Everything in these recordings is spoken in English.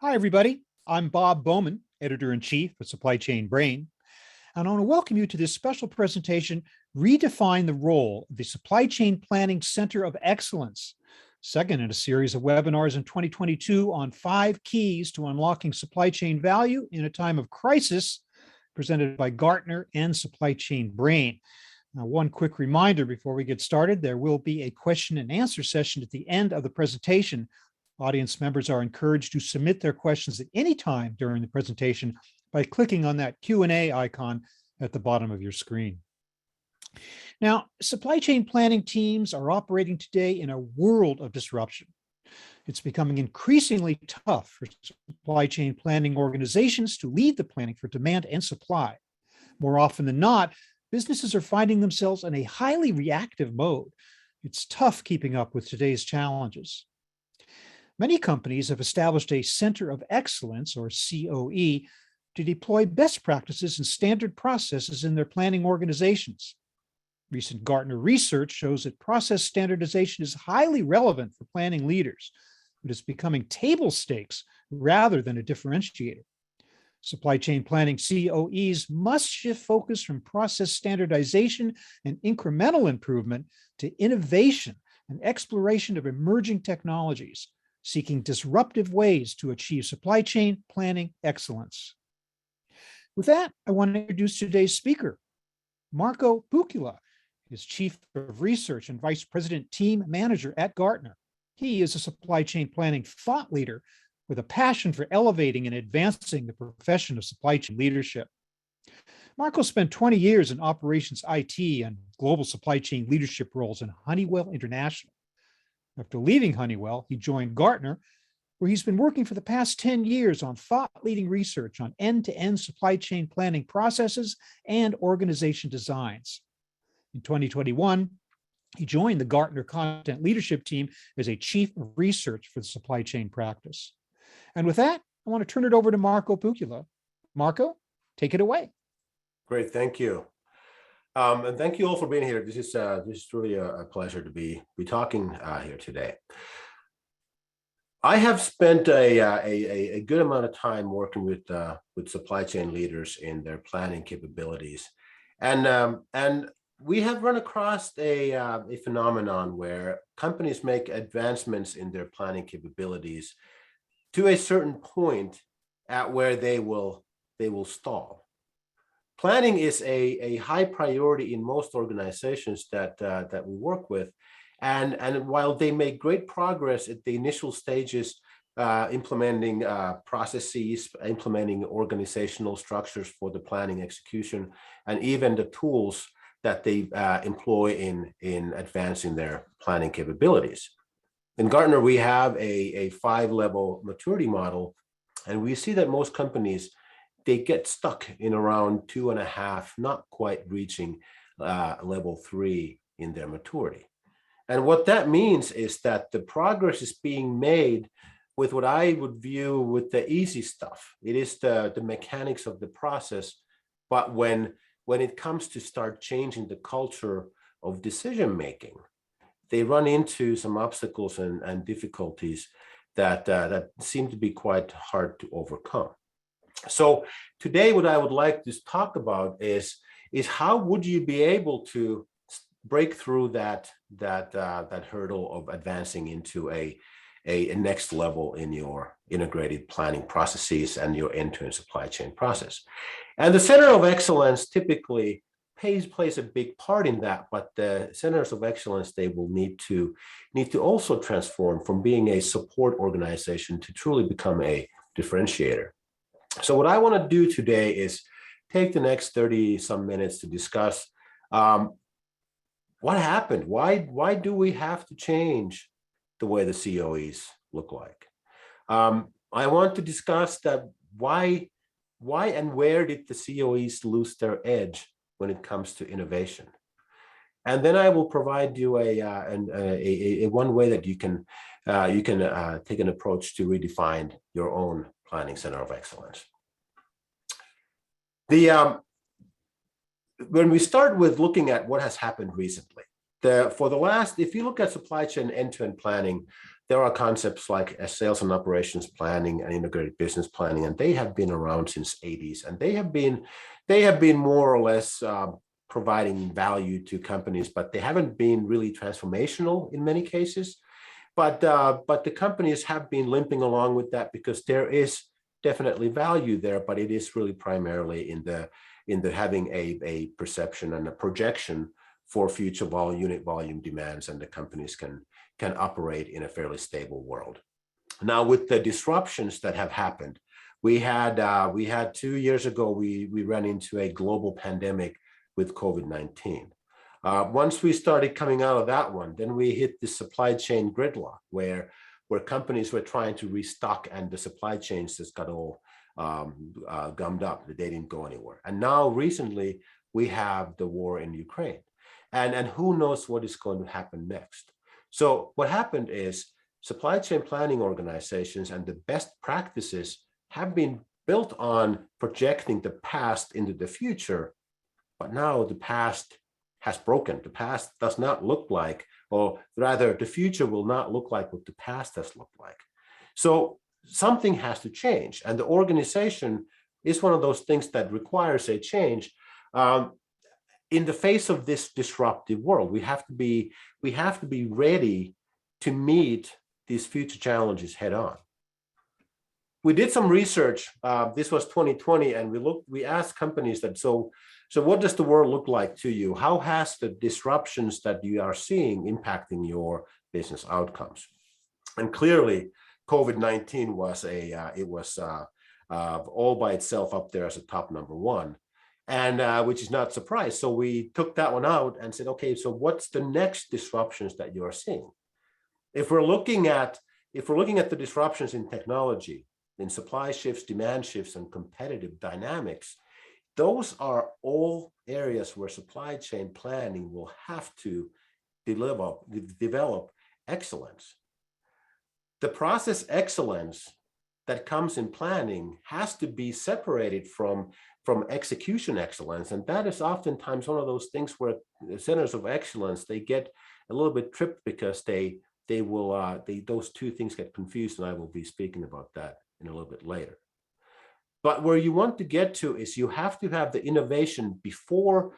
Hi, everybody. I'm Bob Bowman, Editor-in-Chief of Supply Chain Brain, and I want to welcome you to this special presentation, Redefine the Role of the Supply Chain Planning Center of Excellence, second in a series of webinars in 2022 on 5 keys to unlocking supply chain value in a time of crisis, presented by Gartner and Supply Chain Brain. Now, one quick reminder before we get started, there will be a question and answer session at the end of the presentation. Audience members are encouraged to submit their questions at any time during the presentation by clicking on that Q&A icon at the bottom of your screen. Now, supply chain planning teams are operating today in a world of disruption. It's becoming increasingly tough for supply chain planning organizations to lead the planning for demand and supply. More often than not, businesses are finding themselves in a highly reactive mode. It's tough keeping up with today's challenges. Many companies have established a Center of Excellence, or CoE, to deploy best practices and standard processes in their planning organizations. Recent Gartner research shows that process standardization is highly relevant for planning leaders, but it's becoming table stakes rather than a differentiator. Supply chain planning CoEs must shift focus from process standardization and incremental improvement to innovation and exploration of emerging technologies, seeking disruptive ways to achieve supply chain planning excellence. With that, I want to introduce today's speaker, Marco Bucula, is Chief of Research and Vice President Team Manager at Gartner. He is a supply chain planning thought leader with a passion for elevating and advancing the profession of supply chain leadership. Marco spent 20 years in operations IT and global supply chain leadership roles in Honeywell International. After leaving Honeywell, he joined Gartner, where he's been working for the past 10 years on thought-leading research on end-to-end supply chain planning processes and organization designs. In 2021, he joined the Gartner Content Leadership Team as a Chief of Research for the supply chain practice. And with that, I want to turn it over to Marco Bucula. Marco, take it away. Great, thank you. And thank you all for being here. This is really a pleasure to be talking here today. I have spent a good amount of time working with supply chain leaders in their planning capabilities, and we have run across a phenomenon where companies make advancements in their planning capabilities to a certain point at where they will stall. Planning is a high priority in most organizations that we work with, and while they make great progress at the initial stages, implementing processes, implementing organizational structures for the planning execution, and even the tools that they employ in advancing their planning capabilities. In Gartner, we have a 5-level maturity model, and we see that most companies, they get stuck in around 2.5, not quite reaching level 3 in their maturity. And what that means is that the progress is being made with what I would view with the easy stuff. It is the mechanics of the process, but when it comes to start changing the culture of decision making, they run into some obstacles and difficulties that seem to be quite hard to overcome. So today, what I would like to talk about is how would you be able to break through that hurdle of advancing into a next level in your integrated planning processes and your end-to-end supply chain process. And the Center of Excellence typically plays a big part in that, but the centers of excellence, they will need to also transform from being a support organization to truly become a differentiator. So what I want to do today is take the next 30 some minutes to discuss what happened. Why do we have to change the way the CoEs look like? I want to discuss that why and where did the CoEs lose their edge when it comes to innovation? And then I will provide you a one way that you can take an approach to redefine your own planning center of excellence. When we start with looking at what has happened recently, if you look at supply chain end-to-end planning, there are concepts like sales and operations planning and integrated business planning, and they have been around since 80s, and they have been more or less providing value to companies, but they haven't been really transformational in many cases. But the companies have been limping along with that because there is definitely value there, but it is really primarily in the having a perception and a projection for future unit volume demands, and the companies can operate in a fairly stable world. Now, with the disruptions that have happened, we had 2 years ago, we ran into a global pandemic with COVID-19. Once we started coming out of that one, then we hit the supply chain gridlock where companies were trying to restock, and the supply chains just got all gummed up. They didn't go anywhere. And now recently we have the war in Ukraine, and who knows what is going to happen next. So what happened is supply chain planning organizations and the best practices have been built on projecting the past into the future, but now the past has broken. The past does not look like, or rather the future will not look like what the past has looked like. So something has to change, and the organization is one of those things that requires a change. In the face of this disruptive world, we have to be ready to meet these future challenges head on. We did some research. This was 2020, and we asked companies that, so what does the world look like to you? How has the disruptions that you are seeing impacting your business outcomes? And clearly, COVID-19 was all by itself up there as a top number one, and which is not surprised. So we took that one out and said, okay, so what's the next disruptions that you are seeing? If we're looking at the disruptions in technology, in supply shifts, demand shifts, and competitive dynamics, those are all areas where supply chain planning will have to develop excellence. The process excellence that comes in planning has to be separated from execution excellence, and that is oftentimes one of those things where the centers of excellence, they get a little bit tripped because those two things get confused, and I will be speaking about that in a little bit later. But where you want to get to is you have to have the innovation before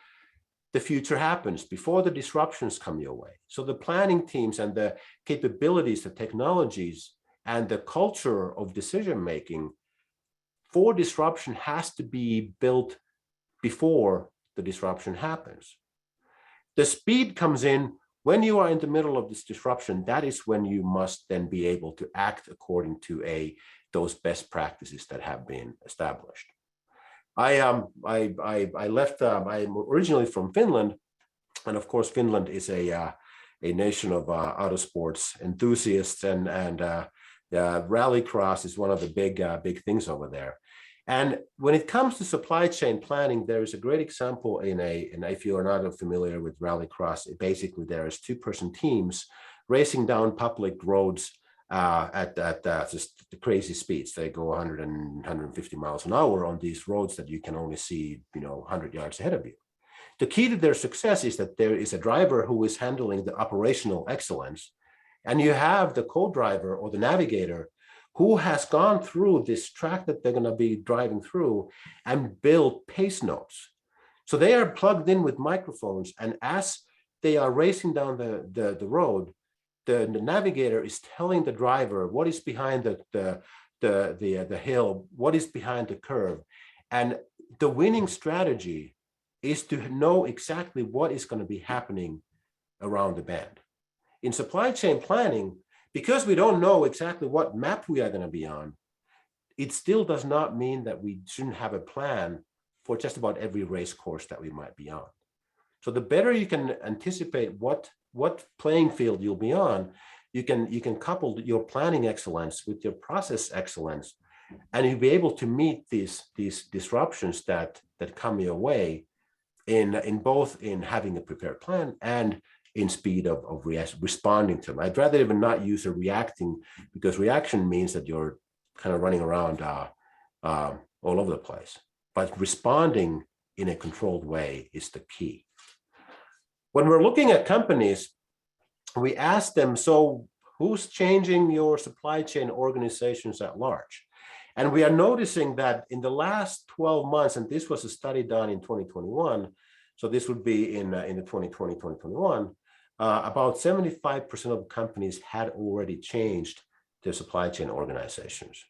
the future happens, before the disruptions come your way. So the planning teams and the capabilities, the technologies, and the culture of decision-making for disruption has to be built before the disruption happens. The speed comes in when you are in the middle of this disruption. That is when you must then be able to act according to those best practices that have been established. I'm originally from Finland, and of course Finland is a nation of auto sports enthusiasts, and rallycross is one of the big things over there. And when it comes to supply chain planning, there is a great example and if you are not familiar with rallycross, basically there is two-person teams racing down public roads at just crazy speeds. They go 100 and 150 miles an hour on these roads that you can only see 100 yards ahead of you. The key to their success is that there is a driver who is handling the operational excellence, and you have the co-driver or the navigator who has gone through this track that they're going to be driving through and build pace notes. So they are plugged in with microphones, and as they are racing down the road, the navigator is telling the driver what is behind the hill, what is behind the curve. And the winning strategy is to know exactly what is going to be happening around the bend. In supply chain planning, because we don't know exactly what map we are going to be on, it still does not mean that we shouldn't have a plan for just about every race course that we might be on. So the better you can anticipate what playing field you'll be on, you can couple your planning excellence with your process excellence, and you'll be able to meet these disruptions that come your way in both in having a prepared plan and in speed of responding to them. I'd rather even not use a reacting, because reaction means that you're kind of running around all over the place. But responding in a controlled way is the key. When we're looking at companies, we ask them, so Who's changing your supply chain organizations at large? And we are noticing that in the last 12 months, and this was a study done in 2021, so this would be in the 2020, 2021, about 75% of companies had already changed their supply chain organizations.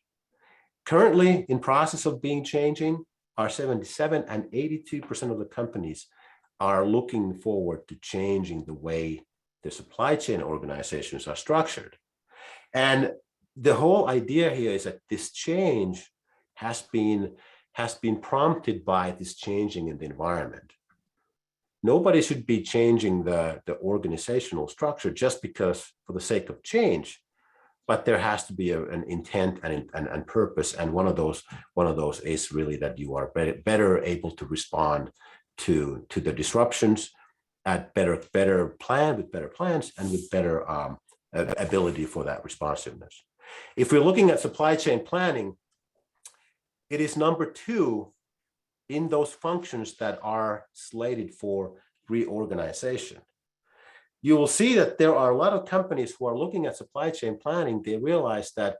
Currently in process of being changing are 77 and 82% of the companies are looking forward to changing the way the supply chain organizations are structured. And the whole idea here is that this change has been prompted by this changing in the environment. Nobody should be changing the organizational structure just because for the sake of change, but there has to be an intent and purpose. And one of those is really that you are better able to respond to the disruptions at better plan with better plans and with better ability for that responsiveness. If we're looking at supply chain planning, it is number 2 in those functions that are slated for reorganization. You will see that there are a lot of companies who are looking at supply chain planning. They realize that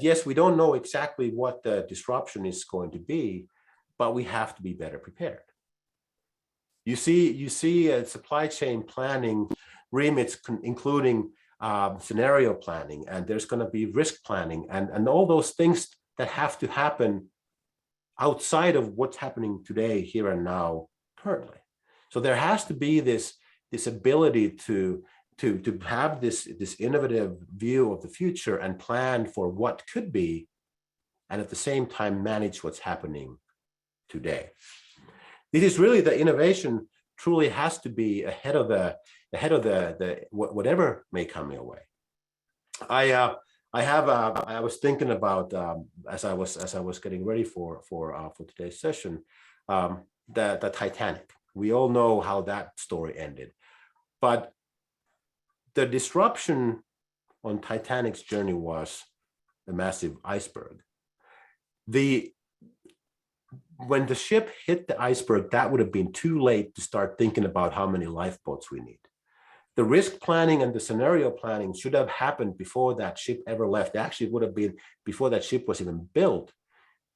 yes, we don't know exactly what the disruption is going to be, but we have to be better prepared. You see supply chain planning remits including scenario planning, and there's going to be risk planning and all those things that have to happen outside of what's happening today, here and now, currently. So there has to be this ability to have this innovative view of the future and plan for what could be, and at the same time manage what's happening today. This is really the innovation truly has to be ahead of the whatever may come your way. I was thinking about as I was getting ready for today's session, the Titanic. We all know how that story ended, but the disruption on Titanic's journey was a massive iceberg. When the ship hit the iceberg, that would have been too late to start thinking about how many lifeboats we need. The risk planning and the scenario planning should have happened before that ship ever left. Actually, it would have been before that ship was even built.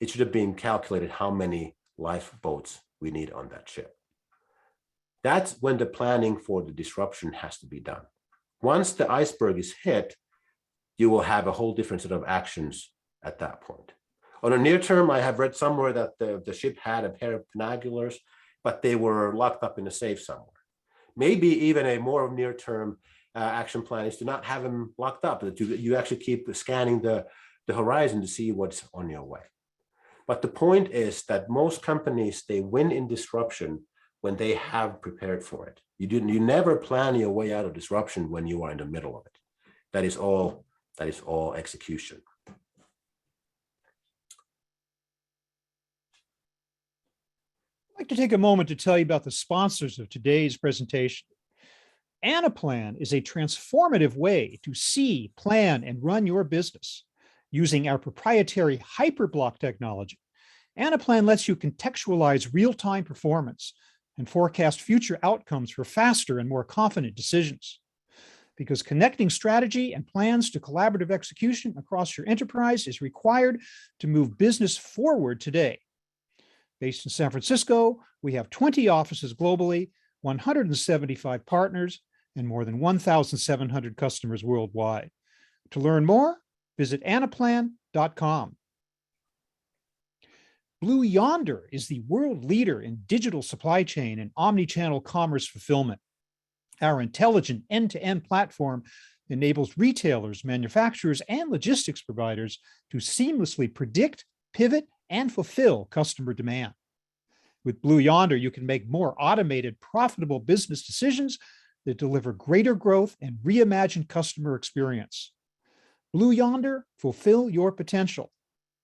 It should have been calculated how many lifeboats we need on that ship. That's when the planning for the disruption has to be done. Once the iceberg is hit, you will have a whole different set of actions at that point. On a near term, I have read somewhere that the ship had a pair of binoculars, but they were locked up in a safe somewhere. Maybe even a more near-term action plan is to not have them locked up, that you actually keep scanning the horizon to see what's on your way. But the point is that most companies, they win in disruption when they have prepared for it. You never plan your way out of disruption when you are in the middle of it. That is all execution. I'd like to take a moment to tell you about the sponsors of today's presentation. Anaplan is a transformative way to see, plan, and run your business. Using our proprietary hyperblock technology, Anaplan lets you contextualize real-time performance and forecast future outcomes for faster and more confident decisions. Because connecting strategy and plans to collaborative execution across your enterprise is required to move business forward today. Based in San Francisco, we have 20 offices globally, 175 partners, and more than 1,700 customers worldwide. To learn more, visit anaplan.com. Blue Yonder is the world leader in digital supply chain and omni-channel commerce fulfillment. Our intelligent end-to-end platform enables retailers, manufacturers, and logistics providers to seamlessly predict, pivot, and fulfill customer demand. With Blue Yonder, you can make more automated, profitable business decisions that deliver greater growth and reimagine customer experience. Blue Yonder, fulfill your potential.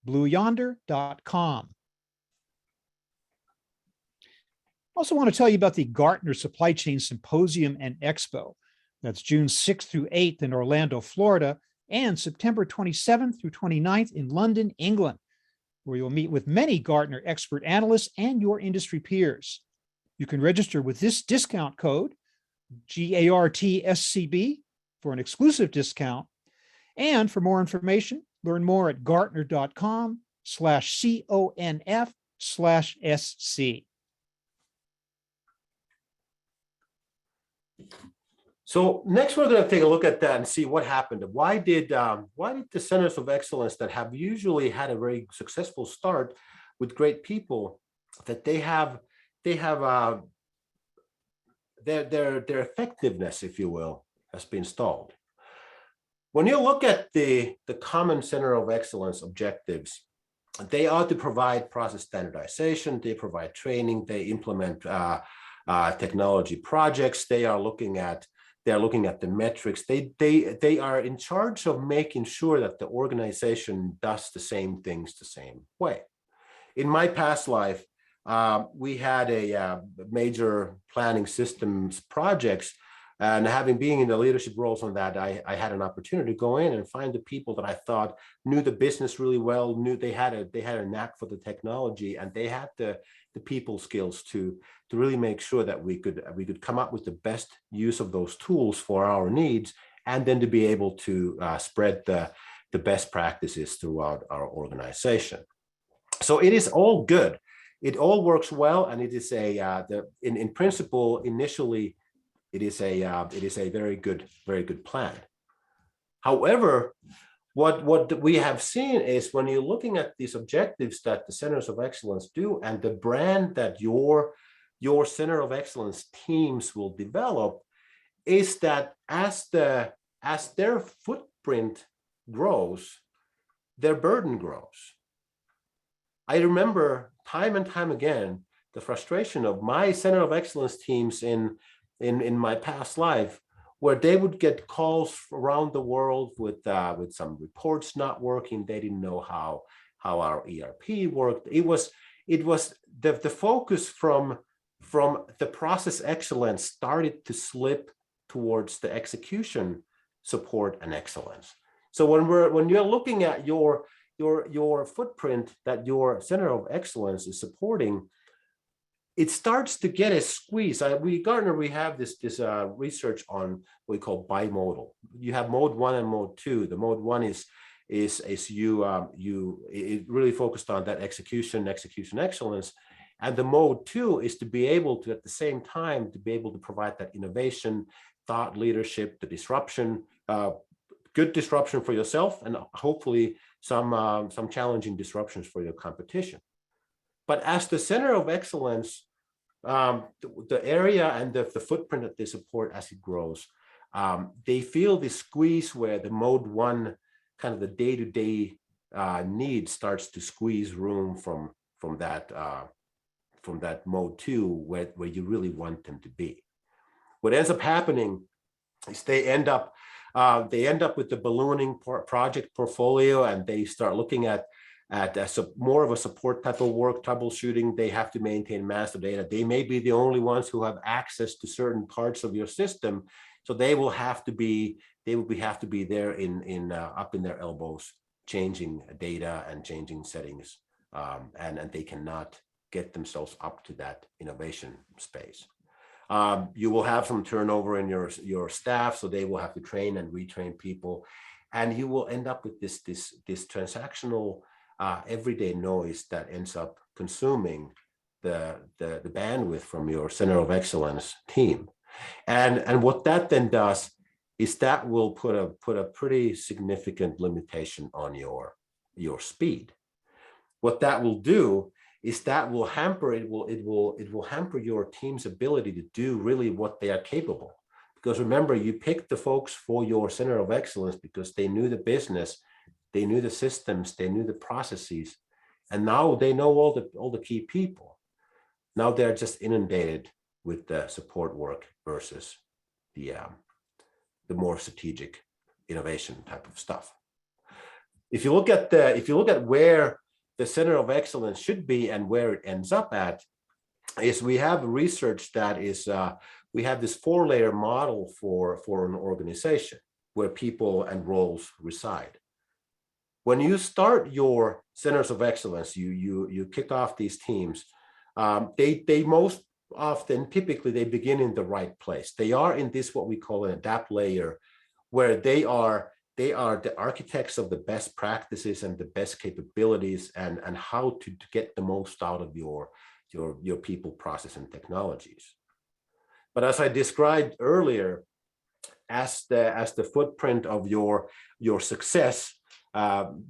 BlueYonder.com. I also want to tell you about the Gartner Supply Chain Symposium and Expo. That's June 6th through 8th in Orlando, Florida, and September 27th through 29th in London, England, where you'll meet with many Gartner expert analysts and your industry peers. You can register with this discount code, GARTSCB, for an exclusive discount And for more information, learn more at gartner.com/conf/SC. So next, we're going to take a look at that and see what happened. Why did the centers of excellence that have usually had a very successful start with great people, that their effectiveness, if you will, has been stalled? When you look at the common center of excellence objectives, they are to provide process standardization, they provide training, they implement technology projects, they are looking at the metrics. They are in charge of making sure that the organization does the same things the same way. In my past life, we had a major planning systems projects, and having been in the leadership roles on that, I had an opportunity to go in and find the people that I thought knew the business really well, knew they had a knack for the technology, and they had the people skills to really make sure that we could come up with the best use of those tools for our needs, and then to be able to spread the best practices throughout our organization. So it is all good. It all works well, and it is in principle initially it is a very good plan. However, what we have seen is when you're looking at these objectives that the centers of excellence do, and the brand that your center of excellence teams will develop, is that as their footprint grows, their burden grows. I remember time and time again the frustration of my center of excellence teams in my past life, where they would get calls around the world with some reports not working. They didn't know how our ERP worked. It was the focus from the process excellence started to slip towards the execution support and excellence. So when you're looking at your footprint that your center of excellence is supporting, it starts to get a squeeze. Gartner, we have this research on what we call bimodal. You have mode 1 and mode 2. The mode 1 is it really focused on that execution excellence, and the mode 2 is to be able to at the same time to be able to provide that innovation, thought leadership, the disruption, good disruption for yourself, and hopefully some challenging disruptions for your competition. But as the center of excellence, the area and the footprint that they support as it grows, they feel the squeeze where the mode 1, kind of the day-to-day need, starts to squeeze room from that mode 2 where you really want them to be. What ends up happening is they end up with the ballooning project portfolio, and they start looking at more of a support type of work, troubleshooting. They have to maintain master data. They may be the only ones who have access to certain parts of your system, so they will have to be there up in their elbows, changing data and changing settings, and they cannot get themselves up to that innovation space. You will have some turnover in your staff, so they will have to train and retrain people, and you will end up with this transactional everyday noise that ends up consuming the bandwidth from your center of excellence team. And what that then does is that will put a pretty significant limitation on your speed. What that will do is that will hamper it will hamper your team's ability to do really what they are capable. Because remember, you picked the folks for your center of excellence because they knew the business, they knew the systems, they knew the processes, and now they know all the key people. Now they're just inundated with the support work versus the more strategic innovation type of stuff. If you look at where the center of excellence should be and where it ends up at, is we have research that is we have this 4-layer model for an organization where people and roles reside. When you start your centers of excellence, you kick off these teams. They most often, typically, they begin in the right place. They are in this what we call an adapt layer, where they are they are the architects of the best practices and the best capabilities and how to get the most out of your people, process, and technologies. But as I described earlier, as the footprint of your success,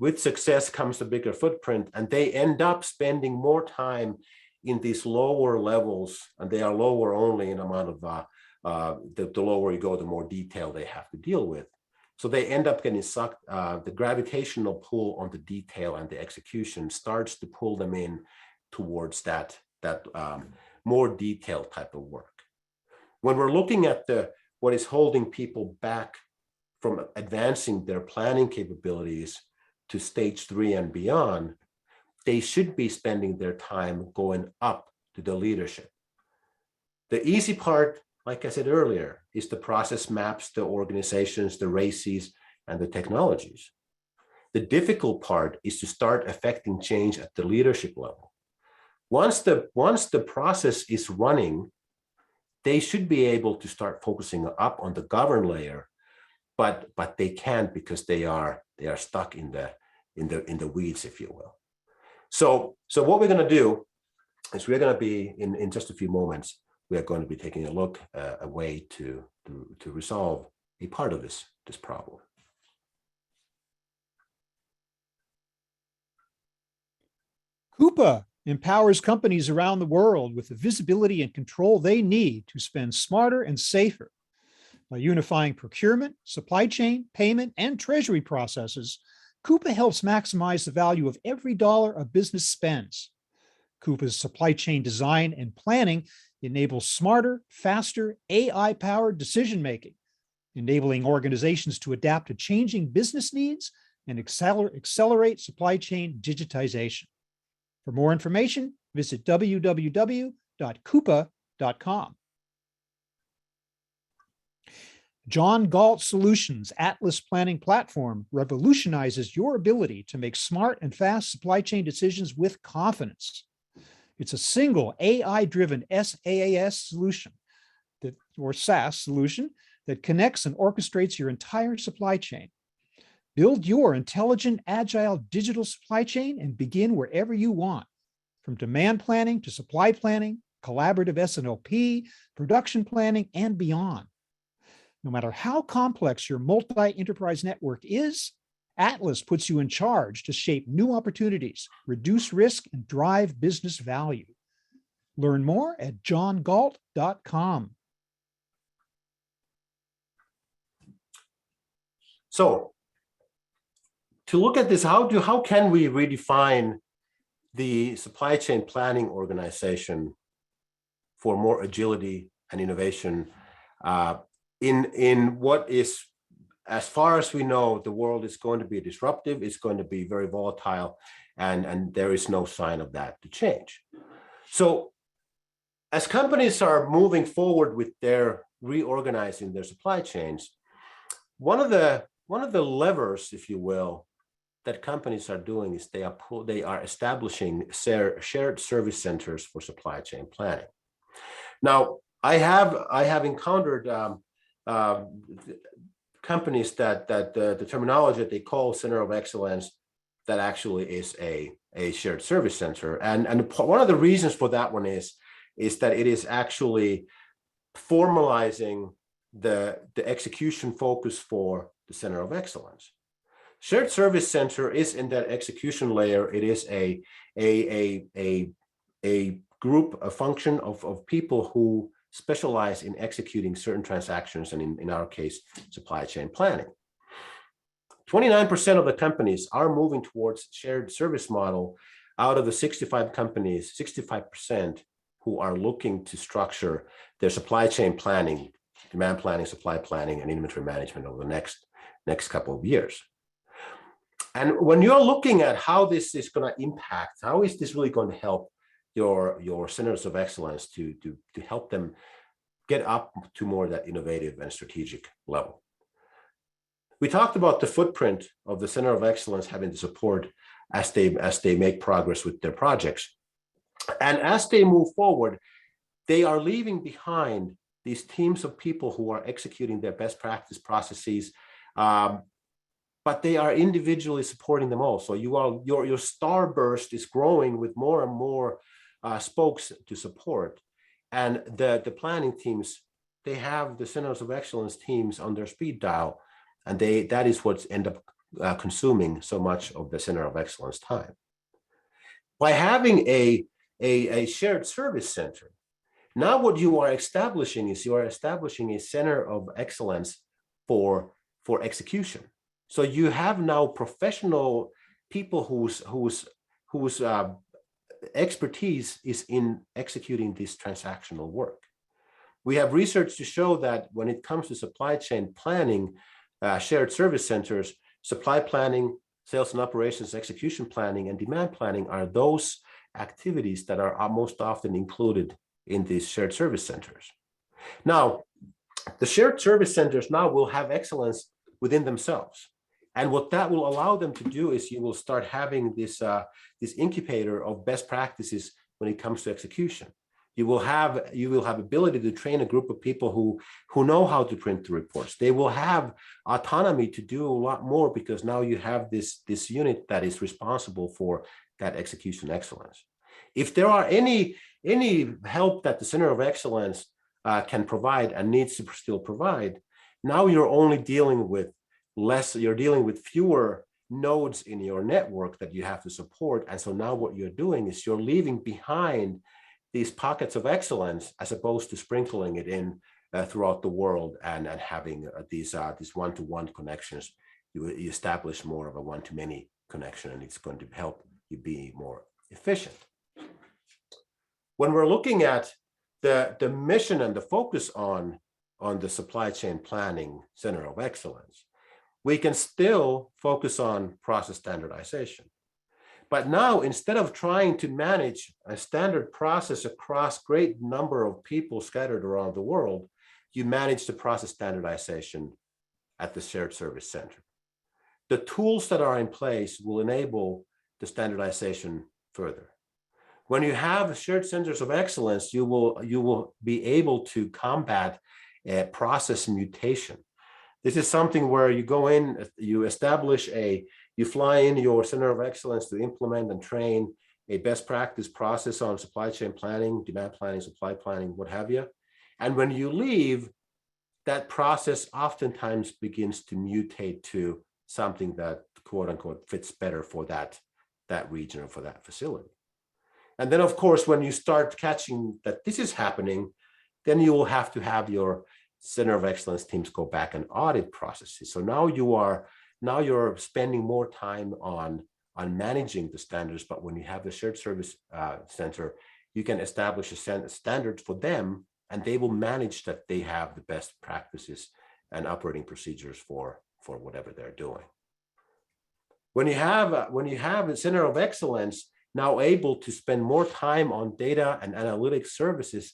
with success comes a bigger footprint, and they end up spending more time in these lower levels, and they are lower only in amount of the lower you go, the more detail they have to deal with. So they end up getting sucked. The gravitational pull on the detail and the execution starts to pull them in towards that more detailed type of work. When we're looking at what is holding people back from advancing their planning capabilities to stage 3 and beyond, they should be spending their time going up to the leadership. The easy part, like I said earlier, is the process maps, the organizations, the races, and the technologies. The difficult part is to start affecting change at the leadership level. Once the process is running, they should be able to start focusing up on the govern layer, but they can't because they are stuck in the weeds, if you will. So what we're going to do is we're going to be in just a few moments, we are going to be taking a look a way to resolve a part of this problem. Coupa empowers companies around the world with the visibility and control they need to spend smarter and safer. By unifying procurement, supply chain, payment, and treasury processes, Coupa helps maximize the value of every dollar a business spends. Coupa's supply chain design and planning enables smarter, faster, AI-powered decision-making, enabling organizations to adapt to changing business needs and accelerate supply chain digitization. For more information, visit www.coupa.com. John Galt Solutions' Atlas Planning Platform revolutionizes your ability to make smart and fast supply chain decisions with confidence. It's a single AI-driven SaaS solution, or SaaS solution, that connects and orchestrates your entire supply chain. Build your intelligent, agile digital supply chain and begin wherever you want, from demand planning to supply planning, collaborative S&OP, production planning, and beyond. No matter how complex your multi-enterprise network is, Atlas puts you in charge to shape new opportunities, reduce risk, and drive business value. Learn more at johngalt.com. So, to look at this, how can we redefine the supply chain planning organization for more agility and innovation in what is, as far as we know, the world is going to be disruptive, it's going to be very volatile, and there is no sign of that to change. So as companies are moving forward with their reorganizing their supply chains, one of the levers, if you will, that companies are doing is they are establishing shared service centers for supply chain planning. Now, I have encountered companies that the terminology that they call center of excellence, that actually is a shared service center, and one of the reasons for that one is that it is actually formalizing the execution focus for the center of excellence. Shared service center is in that execution layer. It is a group, a function of people who specialize in executing certain transactions, and in our case, supply chain planning. 29% of the companies are moving towards shared service model. Out of the 65 companies, 65% who are looking to structure their supply chain planning, demand planning, supply planning, and inventory management over the next couple of years. And when you're looking at how this is going to impact, how is this really going to help your centers of excellence to help them get up to more that innovative and strategic level? We talked about the footprint of the center of excellence having the support as they make progress with their projects. And as they move forward, they are leaving behind these teams of people who are executing their best practice processes, but they are individually supporting them all. So your starburst is growing with more and more spokes to support. And the planning teams, they have the centers of excellence teams on their speed dial, and that is what's end up consuming so much of the center of excellence time. By having a shared service center, now what you are establishing is you are establishing a center of excellence for execution. So you have now professional people whose expertise is in executing this transactional work. We have research to show that when it comes to supply chain planning, shared service centers, supply planning, sales and operations, execution planning, and demand planning are those activities that are most often included in these shared service centers. Now, the shared service centers now will have excellence within themselves. And what that will allow them to do is you will start having this incubator of best practices when it comes to execution. You will have ability to train a group of people who know how to print the reports. They will have autonomy to do a lot more because now you have this unit that is responsible for that execution excellence. If there are any help that the Center of Excellence can provide and needs to still provide, now you're only dealing with you're dealing with fewer nodes in your network that you have to support. And so now what you're doing is you're leaving behind these pockets of excellence as opposed to sprinkling it in throughout the world and having these one-to-one connections. You establish more of a one-to-many connection, and it's going to help you be more efficient. When we're looking at the mission and the focus on the supply chain planning center of excellence, we can still focus on process standardization. But now, instead of trying to manage a standard process across great number of people scattered around the world, you manage the process standardization at the shared service center. The tools that are in place will enable the standardization further. When you have shared centers of excellence, you will be able to combat process mutation. This is something where you go in, you fly in your center of excellence to implement and train a best practice process on supply chain planning, demand planning, supply planning, what have you. And when you leave, that process oftentimes begins to mutate to something that quote unquote fits better for that region or for that facility. And then of course, when you start catching that this is happening, then you will have to have your center of excellence teams go back and audit processes. So now you're spending more time on managing the standards, but when you have the shared service center, you can establish a standard for them, and they will manage that they have the best practices and operating procedures for whatever they're doing. When you have a center of excellence now able to spend more time on data and analytics services,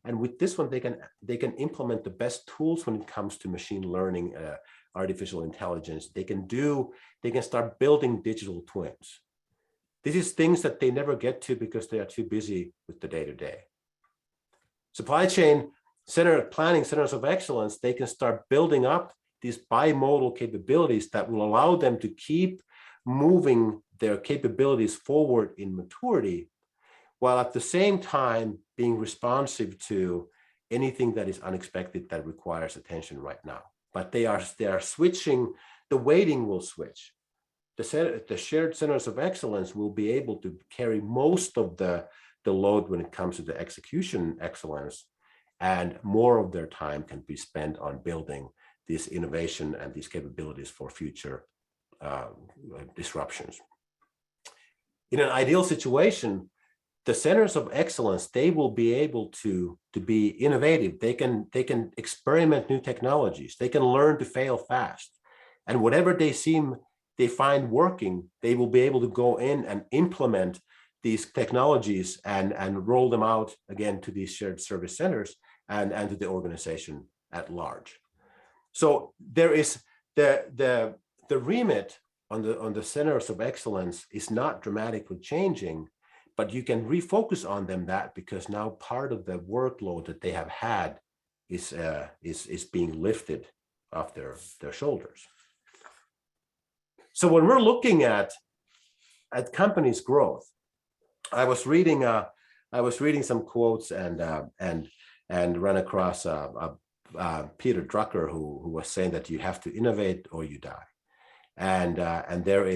and with this one, they can implement the best tools when it comes to machine learning, artificial intelligence. They can start building digital twins. This is things that they never get to because they are too busy with the day-to-day. Supply chain planning centers of excellence, they can start building up these bimodal capabilities that will allow them to keep moving their capabilities forward in maturity, while at the same time being responsive to anything that is unexpected that requires attention right now. But they are switching, the weighting will switch. The shared centers of excellence will be able to carry most of the load when it comes to the execution excellence, and more of their time can be spent on building this innovation and these capabilities for future disruptions. In an ideal situation, the centers of excellence, they will be able to be innovative. They can experiment new technologies. They can learn to fail fast. And whatever they find working, they will be able to go in and implement these technologies and roll them out again to these shared service centers and to the organization at large. So there is the remit on the centers of excellence is not dramatically changing, but you can refocus on them because now part of the workload that they have had is being lifted off their shoulders. So when we're looking at companies' growth, I was reading some quotes and ran across Peter Drucker, who was saying that you have to innovate or you die. And there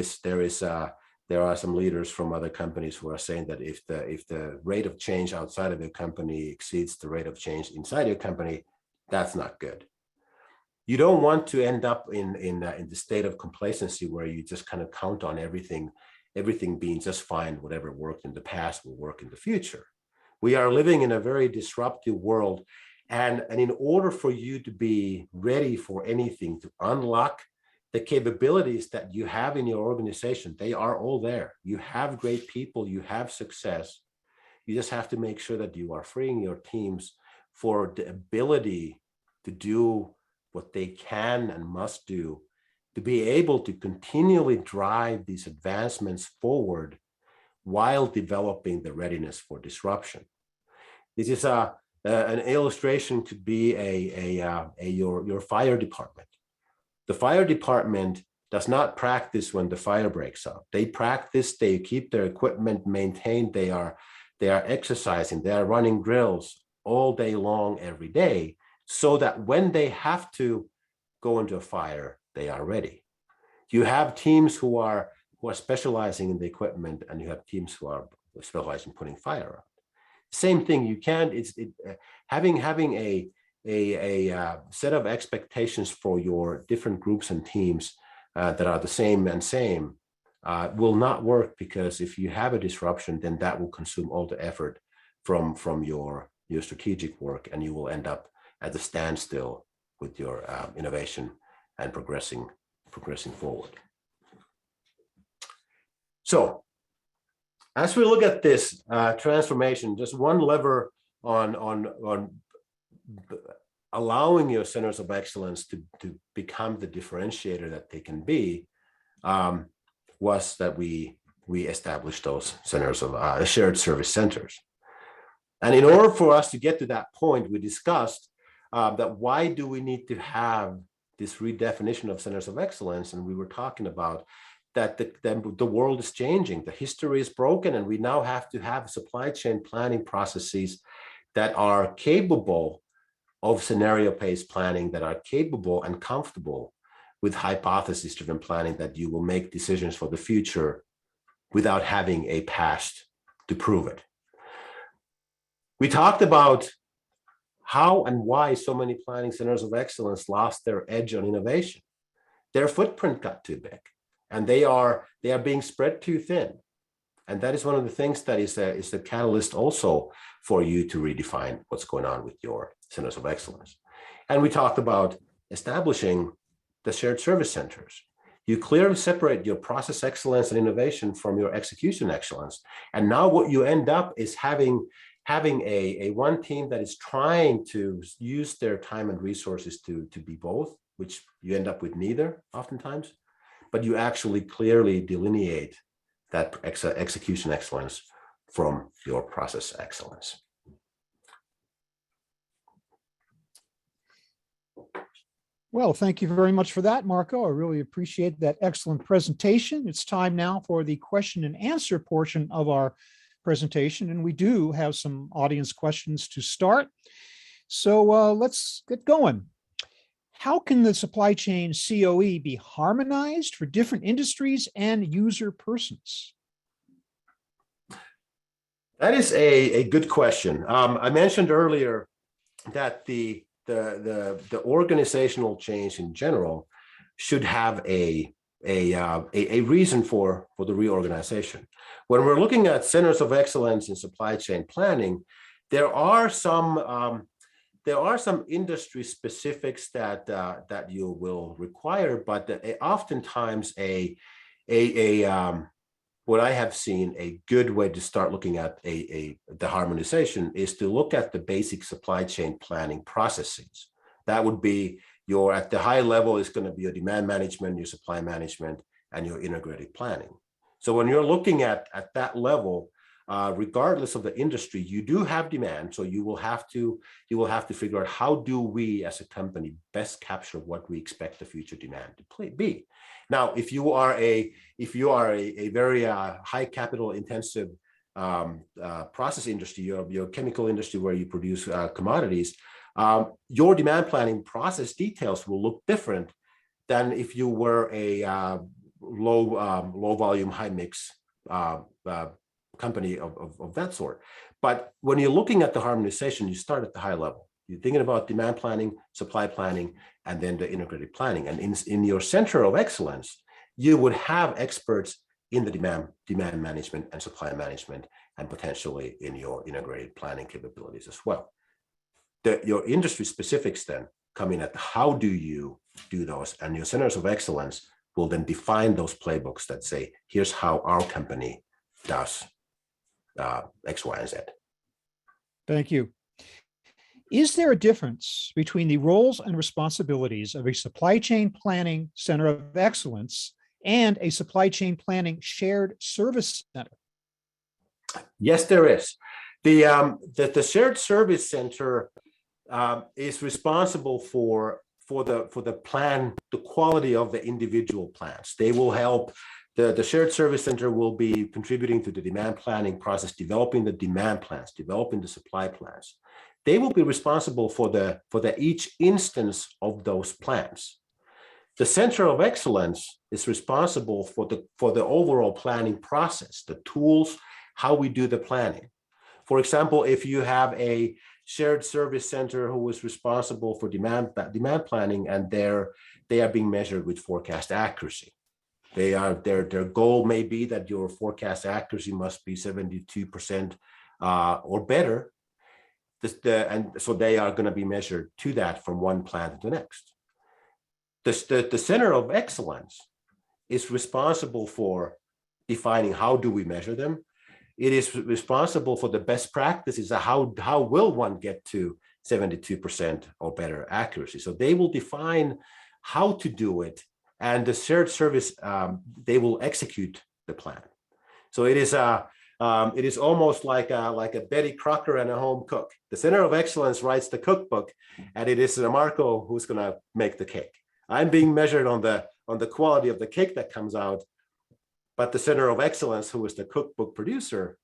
are some leaders from other companies who are saying that if the rate of change outside of your company exceeds the rate of change inside your company, that's not good. You don't want to end up in the state of complacency where you just kind of count on everything being just fine. Whatever worked in the past will work in the future. We are living in a very disruptive world, and in order for you to be ready for anything, to unlock the capabilities that you have in your organization, they are all there. You have great people, you have success. You just have to make sure that you are freeing your teams for the ability to do what they can and must do, to be able to continually drive these advancements forward while developing the readiness for disruption. This is an illustration could be your fire department. The fire department does not practice when the fire breaks out. They practice, they keep their equipment maintained, they are exercising, they are running drills all day long, every day, so that when they have to go into a fire, they are ready. You have teams who are specializing in the equipment, and you have teams who are specializing in putting fire out. Same thing, you can't, having a set of expectations for your different groups and teams that are the same will not work, because if you have a disruption, then that will consume all the effort from your strategic work, and you will end up at the standstill with your innovation and progressing forward. So as we look at this transformation, just one lever on allowing your centers of excellence to become the differentiator that they can be, was that we established those centers of shared service centers. And in order for us to get to that point, we discussed that why do we need to have this redefinition of centers of excellence? And we were talking about that the world is changing, the history is broken, and we now have to have supply chain planning processes that are capable of scenario-based planning, that are capable and comfortable with hypothesis-driven planning, that you will make decisions for the future without having a past to prove it. We talked about how and why so many planning centers of excellence lost their edge on innovation. Their footprint got too big, and they are being spread too thin. And that is one of the things that is the catalyst also for you to redefine what's going on with your centers of excellence. And we talked about establishing the shared service centers. You clearly separate your process excellence and innovation from your execution excellence. And now what you end up is having a one team that is trying to use their time and resources to be both, which you end up with neither oftentimes, but you actually clearly delineate that execution excellence from your process excellence. Well, thank you very much for that, Marco. I really appreciate that excellent presentation. It's time now for the question and answer portion of our presentation, and we do have some audience questions to start. So let's get going. How can the supply chain CoE be harmonized for different industries and user persons? That is a good question. I mentioned earlier that the organizational change in general should have a reason for the reorganization. When we're looking at centers of excellence in supply chain planning, there are some industry specifics that you will require, but oftentimes what I have seen a good way to start looking at the harmonization is to look at the basic supply chain planning processes. That would be at the high level is going to be your demand management, your supply management, and your integrated planning. So when you're looking at that level, regardless of the industry, you do have demand. So you will have to figure out, how do we as a company best capture what we expect the future demand to be. Now, if you are a very high capital intensive process industry, your chemical industry where you produce commodities, your demand planning process details will look different than if you were a low volume, high mix company of that sort. But when you're looking at the harmonization, you start at the high level. You're thinking about demand planning, supply planning, and then the integrated planning. And in your center of excellence, you would have experts in the demand management and supply management, and potentially in your integrated planning capabilities as well. Your industry specifics then come in at how do you do those, and your centers of excellence will then define those playbooks that say, here's how our company does X, Y, and Z. Thank you. Is there a difference between the roles and responsibilities of a supply chain planning center of excellence and a supply chain planning shared service center? Yes, there is. The shared service center is responsible for the plan, the quality of the individual plans. They will help. The shared service center will be contributing to the demand planning process, developing the demand plans, developing the supply plans. They will be responsible for the each instance of those plans. The center of excellence is responsible for the overall planning process, the tools, how we do the planning. For example, if you have a shared service center who is responsible for demand planning, and they are being measured with forecast accuracy. Their goal may be that your forecast accuracy must be 72% or better. And so they are going to be measured to that from one plant to the next. The center of excellence is responsible for defining how do we measure them. It is responsible for the best practices. How will one get to 72% or better accuracy? So they will define how to do it, and the shared service, they will execute the plan. So it is almost like a Betty Crocker and a home cook. The center of excellence writes the cookbook, and it is Marco who's going to make the cake. I'm being measured on the quality of the cake that comes out, but the center of excellence, who is the cookbook producer,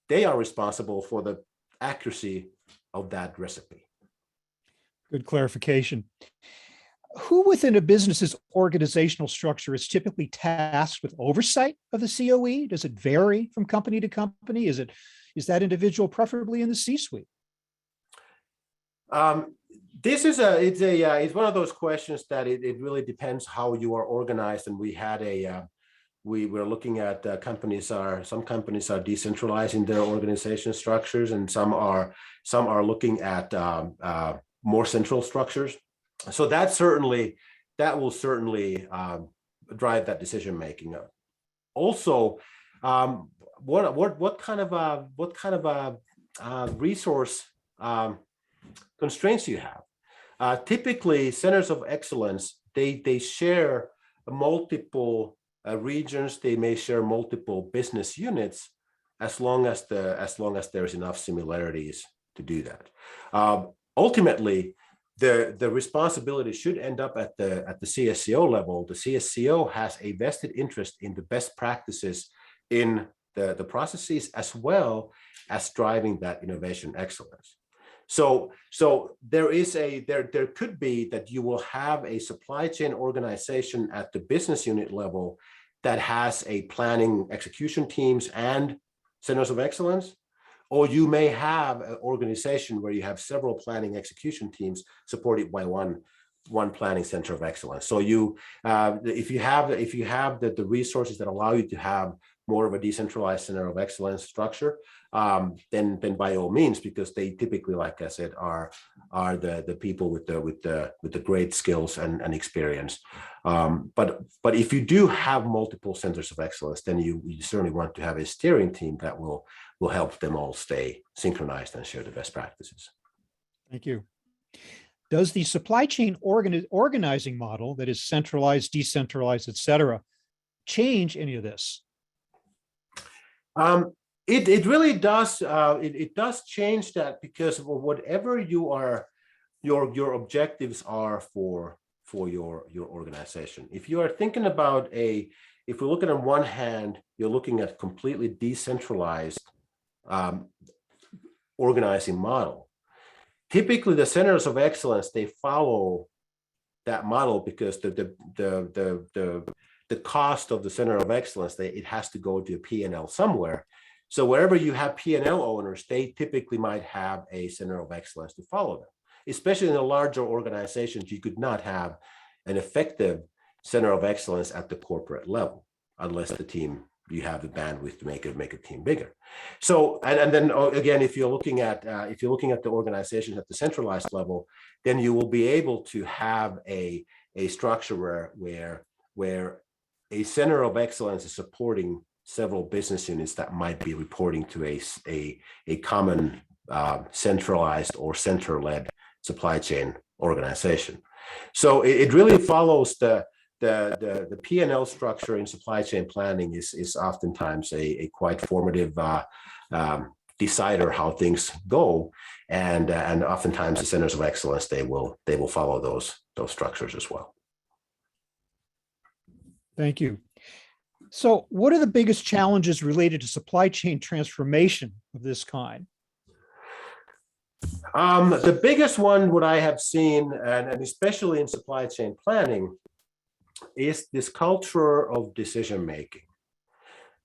they are responsible for the accuracy of that recipe. Good clarification. Who within a business's organizational structure is typically tasked with oversight of the CoE? Does it vary from company to company? Is that individual preferably in the C-suite? It's one of those questions that it really depends how you are organized. And we had we were looking at some companies are decentralizing their organization structures, and some are looking at more central structures. So that will certainly drive that decision making. Also, what kind of resource constraints you have. Typically, centers of excellence, they share multiple regions. They may share multiple business units, as long as there's enough similarities to do that. Ultimately, the responsibility should end up at the CSCO level. The CSCO has a vested interest in the best practices in the processes, as well as driving that innovation excellence. So there could be that you will have a supply chain organization at the business unit level that has a planning execution teams and centers of excellence. Or you may have an organization where you have several planning execution teams supported by one planning center of excellence. So if you have the resources that allow you to have more of a decentralized center of excellence structure, then by all means, because they typically, like I said, are the people with the great skills and experience. But if you do have multiple centers of excellence, then you certainly want to have a steering team that will help them all stay synchronized and share the best practices. Thank you. Does the supply chain organizing model, that is centralized, decentralized, et cetera, change any of this? It really does. It does change that, because whatever your objectives are for your organization. If you are thinking about if we're looking on one hand, you're looking at completely decentralized organizing model. Typically, the centers of excellence, they follow that model, because the cost of the center of excellence, it has to go to a P&L somewhere. So wherever you have P&L owners, they typically might have a center of excellence to follow them. Especially in the larger organizations, you could not have an effective center of excellence at the corporate level unless you have the bandwidth to make a team bigger. So, and then again, if you're looking at the organizations at the centralized level, then you will be able to have a structure where a center of excellence is supporting several business units that might be reporting to a common centralized or center-led supply chain organization. So it really follows the P&L structure in supply chain planning is oftentimes a quite formative decider how things go, and oftentimes the centers of excellence, they will follow those structures as well. Thank you. So what are the biggest challenges related to supply chain transformation of this kind? The biggest one, what I have seen, and especially in supply chain planning, is this culture of decision making.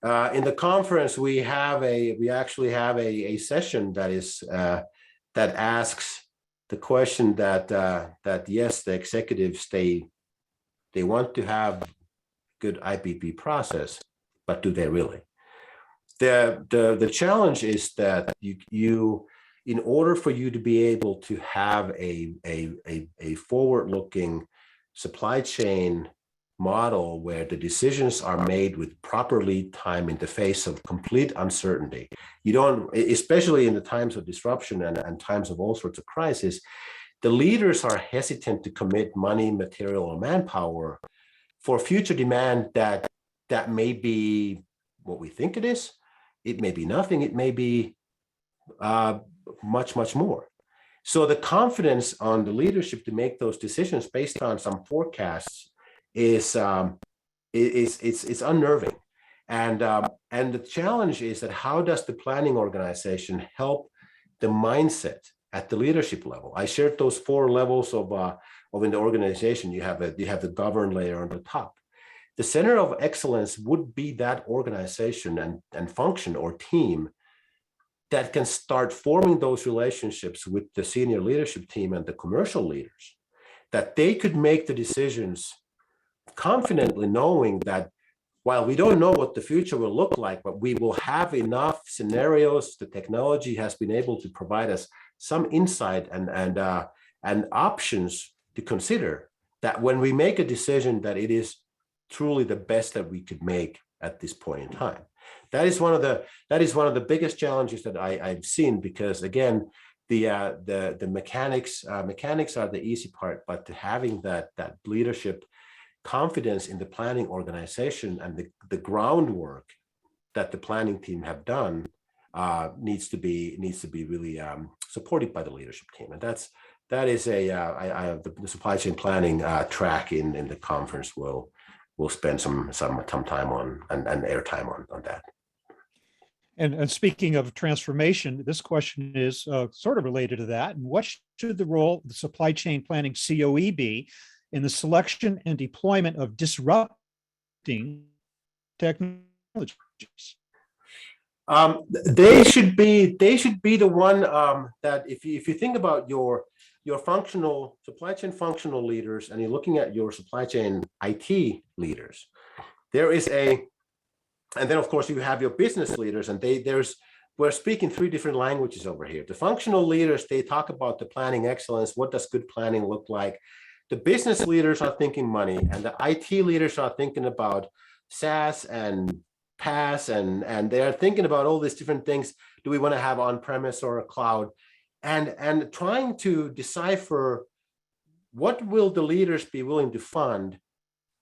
In the conference, we actually have a session that asks the question that yes, the executives, they want to have good IPP process, but do they really? The challenge is that you in order for you to be able to have a forward-looking supply chain model where the decisions are made with proper lead time in the face of complete uncertainty, you don't, especially in the times of disruption and times of all sorts of crisis, the leaders are hesitant to commit money, material, or manpower for future demand that may be what we think it is. It may be nothing. It may be much, much more. So the confidence on the leadership to make those decisions based on some forecasts is unnerving. And the challenge is that how does the planning organization help the mindset at the leadership level? I shared those 4 levels of in the organization. You have the govern layer on the top. The center of excellence would be that organization and function or team that can start forming those relationships with the senior leadership team and the commercial leaders, that they could make the decisions confidently, knowing that while we don't know what the future will look like, but we will have enough scenarios. The technology has been able to provide us some insight and options to consider, that when we make a decision, that it is truly the best that we could make at this point in time. That is one of the biggest challenges that I've seen, because again, the mechanics are the easy part, but to having that leadership confidence in the planning organization and the groundwork that the planning team have done needs to be really supported by the leadership team, and that is the supply chain planning track in the conference will spend some time on and airtime on that. And speaking of transformation, this question is sort of related to that. And what should the role of the supply chain planning CoE be in the selection and deployment of disrupting technologies? They should be the one that if you think about your functional supply chain functional leaders, and you're looking at your supply chain IT leaders, and then of course you have your business leaders, and we're speaking 3 different languages over here. The functional leaders, they talk about the planning excellence. What does good planning look like? The business leaders are thinking money, and the IT leaders are thinking about SaaS and PaaS, and they're thinking about all these different things. Do we want to have on-premise or a cloud? And trying to decipher what will the leaders be willing to fund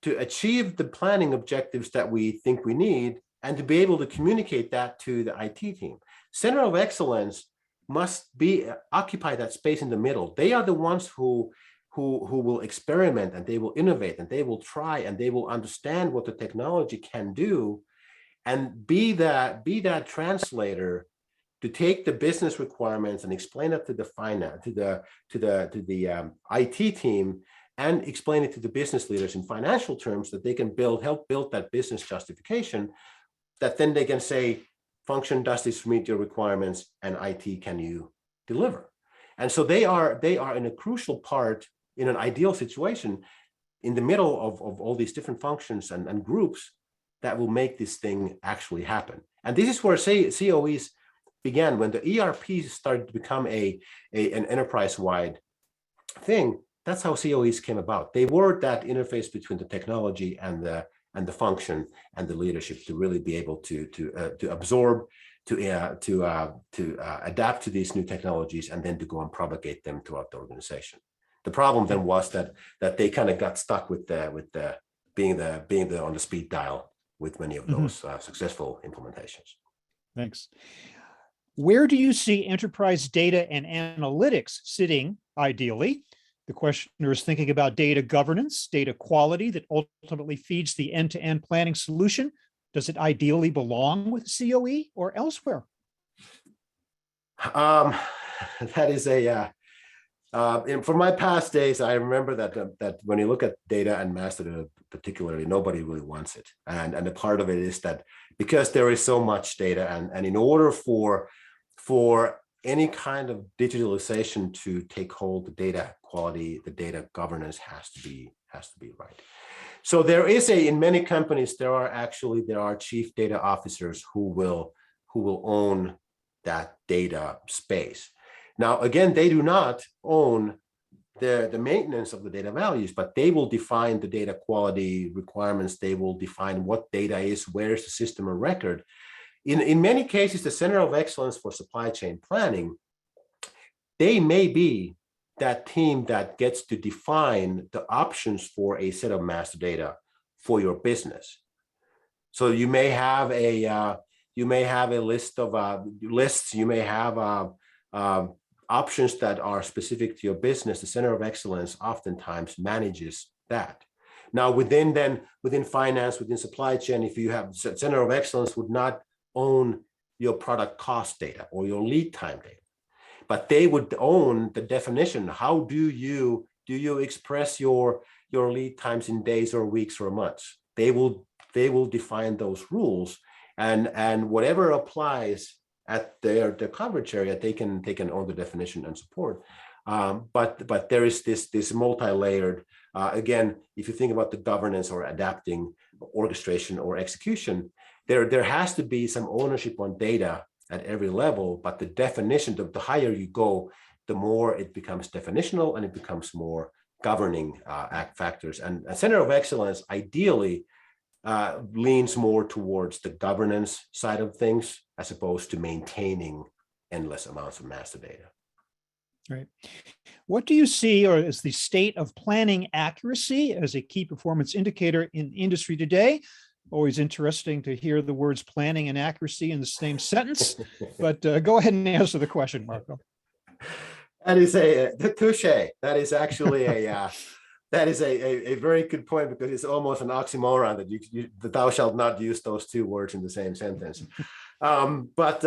to achieve the planning objectives that we think we need, and to be able to communicate that to the IT team. Center of excellence must be occupy that space in the middle. They are the ones who will experiment, and they will innovate, and they will try, and they will understand what the technology can do, and be that translator to take the business requirements and explain it to the finance, to the IT team, and explain it to the business leaders in financial terms, that they can help build that business justification, that then they can say, function, does this meet your requirements, and IT, can you deliver? And so they are in a crucial part, in an ideal situation, in the middle of all these different functions and groups that will make this thing actually happen. And this is where COEs began. When the ERP started to become an enterprise-wide thing, that's how COEs came about. They were that interface between the technology and the function and the leadership, to really be able to absorb, to adapt to these new technologies, and then to go and propagate them throughout the organization. The problem then was that they kind of got stuck with being on the speed dial with many of those successful implementations. Thanks. Where do you see enterprise data and analytics sitting ideally? The questioner is thinking about data governance, data quality that ultimately feeds the end-to-end planning solution. Does it ideally belong with COE or elsewhere? That is from my past days, I remember that when you look at data and master data particularly, nobody really wants it. And a part of it is that because there is so much data, and in order for any kind of digitalization to take hold, the data quality, the data governance has to be right. So there is in many companies, there are chief data officers who will own that data space. Now, again, they do not own the maintenance of the data values, but they will define the data quality requirements. They will define what data is, where's the system of record. In many cases, the Center of Excellence for Supply Chain Planning, they may be that team that gets to define the options for a set of master data for your business. So you may have a list of lists. You may have options that are specific to your business. The Center of Excellence oftentimes manages that. Now, within finance, within supply chain, if you have Center of Excellence would not own your product cost data or your lead time data, but they would own the definition. How do you express your lead times in days or weeks or months? They will define those rules, and whatever applies at their coverage area, they can own the definition and support. But there is this multi-layered, again, if you think about the governance or adapting, orchestration or execution, there has to be some ownership on data at every level, but the definition, the higher you go, the more it becomes definitional, and it becomes more governing factors. And a Center of Excellence ideally leans more towards the governance side of things, as opposed to maintaining endless amounts of master data. Right. What do you see or is the state of planning accuracy as a key performance indicator in industry today? Always interesting to hear the words planning and accuracy in the same sentence, but go ahead and answer the question, Marco. That is a touche. That is actually that is a very good point, because it's almost an oxymoron that thou shalt not use those two words in the same sentence. But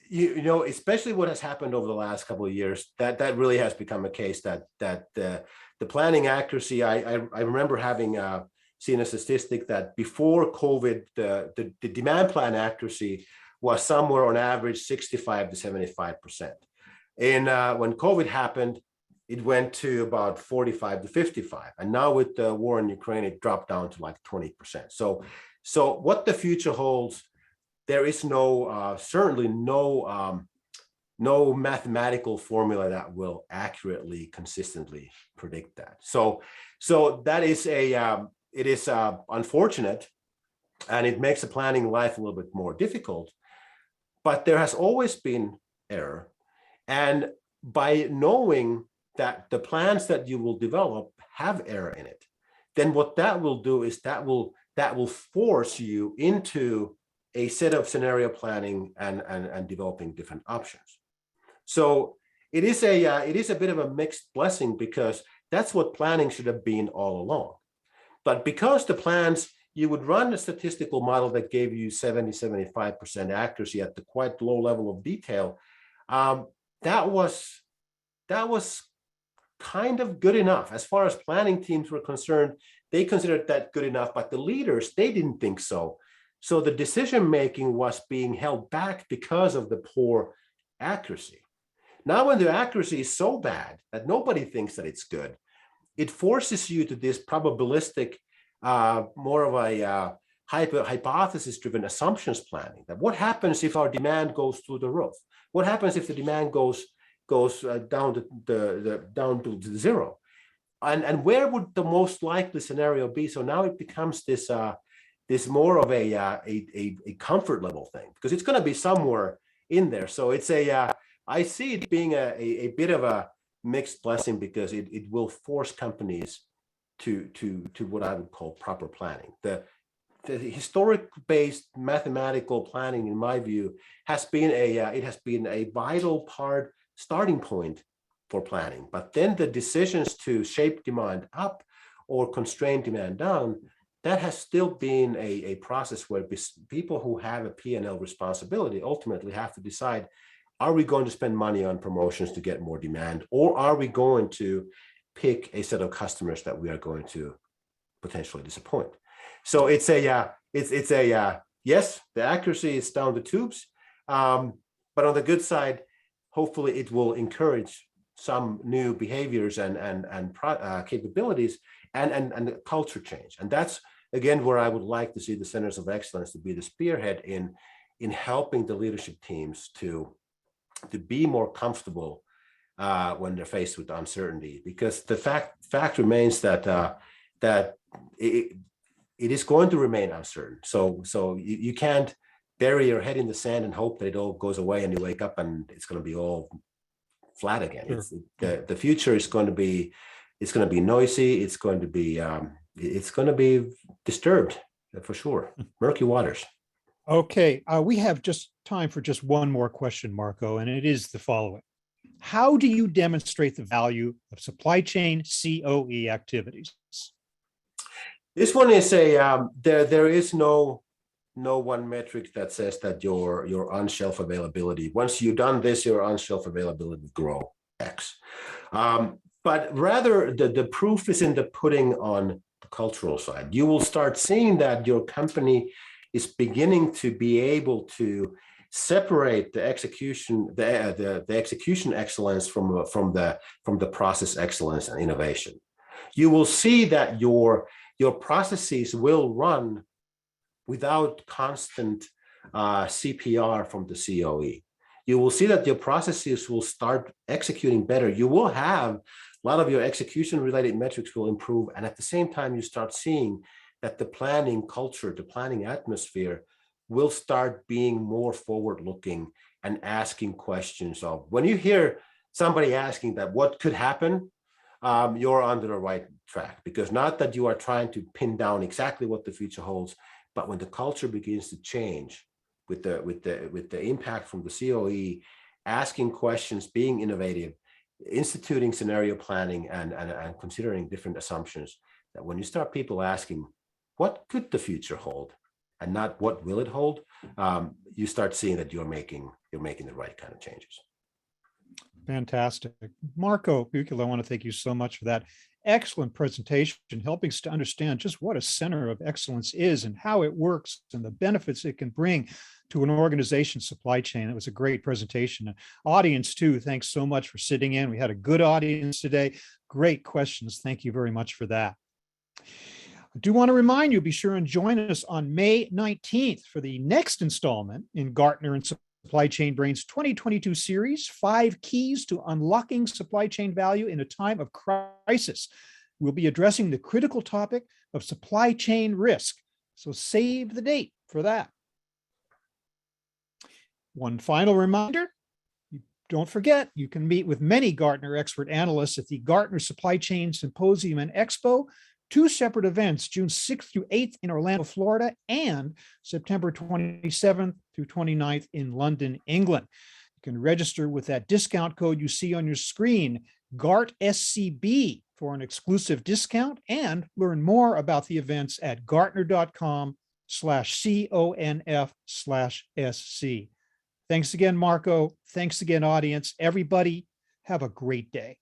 you know, especially what has happened over the last couple of years, that really has become a case that the planning accuracy. I remember having seen a statistic that before COVID, the demand plan accuracy was somewhere on average 65 to 75%. And when COVID happened, it went to about 45 to 55. And now with the war in Ukraine, it dropped down to like 20%. So what the future holds, there is certainly no mathematical formula that will accurately, consistently predict that. So that is it is unfortunate, and it makes the planning life a little bit more difficult, but there has always been error. And by knowing that the plans that you will develop have error in it, then what that will do is that will that will force you into a set of scenario planning and developing different options. So it is a bit of a mixed blessing, because that's what planning should have been all along. But because the plans, you would run a statistical model that gave you 70-75% accuracy at the quite low level of detail, that was kind of good enough. As far as planning teams were concerned, they considered that good enough, but the leaders, they didn't think so. So the decision making was being held back because of the poor accuracy. Now, when the accuracy is so bad that nobody thinks that it's good, it forces you to this probabilistic, more of a hypothesis-driven assumptions planning. That what happens if our demand goes through the roof? What happens if the demand goes down to zero? And where would the most likely scenario be? So now it becomes this more of a comfort level thing, because it's going to be somewhere in there. So it's I see it being a bit of a mixed blessing, because it will force companies to what I would call proper planning. The historic-based mathematical planning, in my view, has been a vital starting point for planning. But then the decisions to shape demand up or constrain demand down, that has still been a process where people who have a P&L responsibility ultimately have to decide, are we going to spend money on promotions to get more demand, or are we going to pick a set of customers that we are going to potentially disappoint? So it's a yes, the accuracy is down the tubes, but on the good side, hopefully it will encourage some new behaviors and capabilities and culture change. And that's again where I would like to see the centers of excellence to be the spearhead in helping the leadership teams to be more comfortable when they're faced with uncertainty, because the fact remains that it is going to remain uncertain. So you can't bury your head in the sand and hope that it all goes away and you wake up and it's going to be all flat again. Sure. The future is going to be, it's going to be noisy. It's going to be disturbed for sure. Murky waters. Okay, we have just time for just one more question, Marco, and it is the following. How do you demonstrate the value of supply chain CoE activities? This one is there is no one metric that says that your on-shelf availability, once you've done this, your on-shelf availability will grow X. But rather the proof is in the pudding on the cultural side. You will start seeing that your company is beginning to be able to separate the execution, the execution excellence from the process excellence and innovation. You will see that your processes will run without constant CPR from the CoE. You will see that your processes will start executing better. You will have a lot of your execution related metrics will improve. And at the same time, you start seeing that the planning culture, the planning atmosphere will start being more forward looking and asking questions of, when you hear somebody asking that what could happen, you're on the right track, because not that you are trying to pin down exactly what the future holds, but when the culture begins to change with the impact from the CoE, asking questions, being innovative, instituting scenario planning and considering different assumptions, that when you start people asking, what could the future hold and not what will it hold, you start seeing that you're making the right kind of changes. Fantastic. Marco Bukula, I want to thank you so much for that excellent presentation, helping us to understand just what a center of excellence is and how it works and the benefits it can bring to an organization's supply chain. It was a great presentation. Audience too, thanks so much for sitting in. We had a good audience today. Great questions. Thank you very much for that. I do want to remind you, be sure and join us on May 19th for the next installment in Gartner and Supply Chain Brain's 2022 series, 5 Keys to Unlocking Supply Chain Value in a Time of Crisis. We'll be addressing the critical topic of supply chain risk. So save the date for that. One final reminder, don't forget, you can meet with many Gartner expert analysts at the Gartner Supply Chain Symposium and Expo, 2 separate events, June 6th through 8th in Orlando, Florida, and September 27th through 29th in London, England. You can register with that discount code you see on your screen, GART-SCB, for an exclusive discount, and learn more about the events at gartner.com/CONF/SC. Thanks again, Marco. Thanks again, audience. Everybody, have a great day.